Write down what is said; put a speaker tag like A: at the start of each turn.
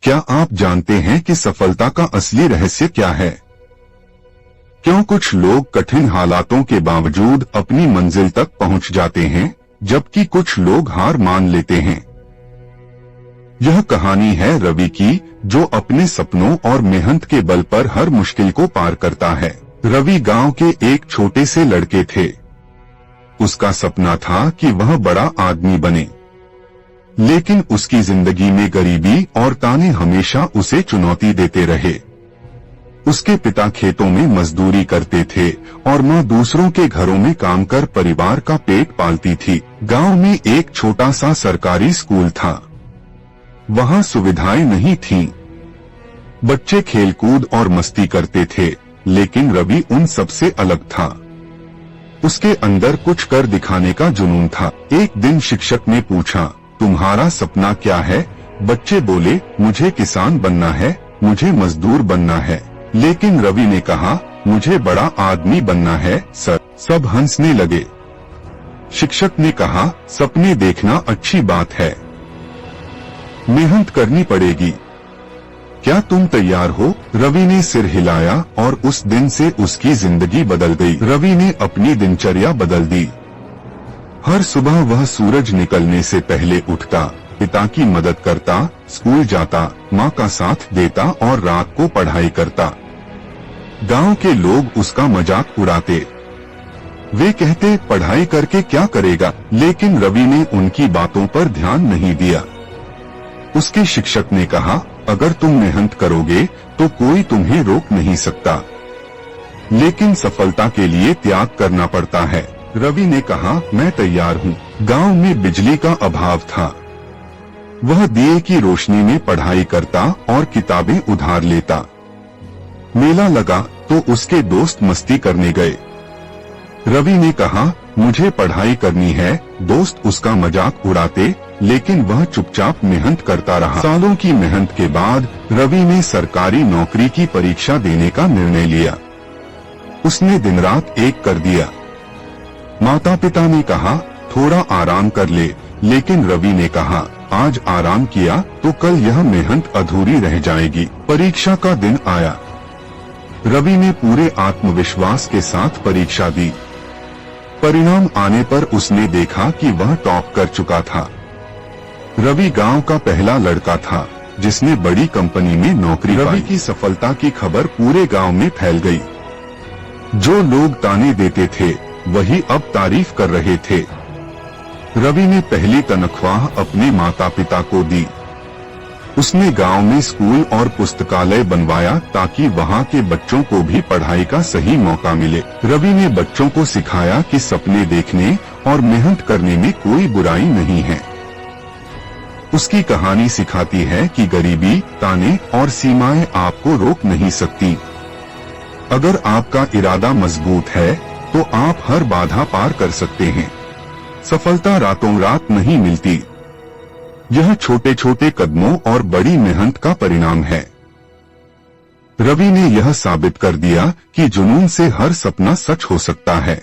A: क्या आप जानते हैं कि सफलता का असली रहस्य क्या है? क्यों कुछ लोग कठिन हालातों के बावजूद अपनी मंजिल तक पहुंच जाते हैं, जबकि कुछ लोग हार मान लेते हैं? यह कहानी है रवि की, जो अपने सपनों और मेहनत के बल पर हर मुश्किल को पार करता है। रवि गांव के एक छोटे से लड़के थे। उसका सपना था कि वह बड़ा आदमी बने, लेकिन उसकी जिंदगी में गरीबी और ताने हमेशा उसे चुनौती देते रहे। उसके पिता खेतों में मजदूरी करते थे और मां दूसरों के घरों में काम कर परिवार का पेट पालती थी। गांव में एक छोटा सा सरकारी स्कूल था। वहां सुविधाएं नहीं थीं। बच्चे खेलकूद और मस्ती करते थे, लेकिन रवि उन सबसे अलग था। उसके अंदर कुछ कर दिखाने का जुनून था। एक दिन शिक्षक ने पूछा, तुम्हारा सपना क्या है? बच्चे बोले, मुझे किसान बनना है, मुझे मजदूर बनना है। लेकिन रवि ने कहा, मुझे बड़ा आदमी बनना है सर। सब हंसने लगे। शिक्षक ने कहा, सपने देखना अच्छी बात है, मेहनत करनी पड़ेगी। क्या तुम तैयार हो? रवि ने सिर हिलाया और उस दिन से उसकी जिंदगी बदल गई। रवि ने अपनी दिनचर्या बदल दी। हर सुबह वह सूरज निकलने से पहले उठता, पिता की मदद करता, स्कूल जाता, माँ का साथ देता और रात को पढ़ाई करता। गांव के लोग उसका मजाक उड़ाते। वे कहते, पढ़ाई करके क्या करेगा? लेकिन रवि ने उनकी बातों पर ध्यान नहीं दिया। उसके शिक्षक ने कहा, अगर तुम मेहनत करोगे तो कोई तुम्हें रोक नहीं सकता, लेकिन सफलता के लिए त्याग करना पड़ता है। रवि ने कहा, मैं तैयार हूँ। गांव में बिजली का अभाव था। वह दिए की रोशनी में पढ़ाई करता और किताबें उधार लेता। मेला लगा तो उसके दोस्त मस्ती करने गए। रवि ने कहा, मुझे पढ़ाई करनी है। दोस्त उसका मजाक उड़ाते, लेकिन वह चुपचाप मेहनत करता रहा। सालों की मेहनत के बाद रवि ने सरकारी नौकरी की परीक्षा देने का निर्णय लिया। उसने दिन रात एक कर दिया। माता पिता ने कहा, थोड़ा आराम कर ले, लेकिन रवि ने कहा, आज आराम किया तो कल यह मेहनत अधूरी रह जाएगी। परीक्षा का दिन आया। रवि ने पूरे आत्मविश्वास के साथ परीक्षा दी। परिणाम आने पर उसने देखा कि वह टॉप कर चुका था। रवि गांव का पहला लड़का था जिसने बड़ी कंपनी में नौकरी पाई। रवि की सफलता की खबर पूरे गांव में फैल गई। जो लोग ताने देते थे वही अब तारीफ कर रहे थे। रवि ने पहली तनख्वाह अपने माता पिता को दी। उसने गांव में स्कूल और पुस्तकालय बनवाया ताकि वहां के बच्चों को भी पढ़ाई का सही मौका मिले। रवि ने बच्चों को सिखाया कि सपने देखने और मेहनत करने में कोई बुराई नहीं है। उसकी कहानी सिखाती है कि गरीबी, ताने और सीमाएं आपको रोक नहीं सकती। अगर आपका इरादा मजबूत है तो आप हर बाधा पार कर सकते हैं। सफलता रातों रात नहीं मिलती। यह छोटे छोटे कदमों और बड़ी मेहनत का परिणाम है। रवि ने यह साबित कर दिया कि जुनून से हर सपना सच हो सकता है।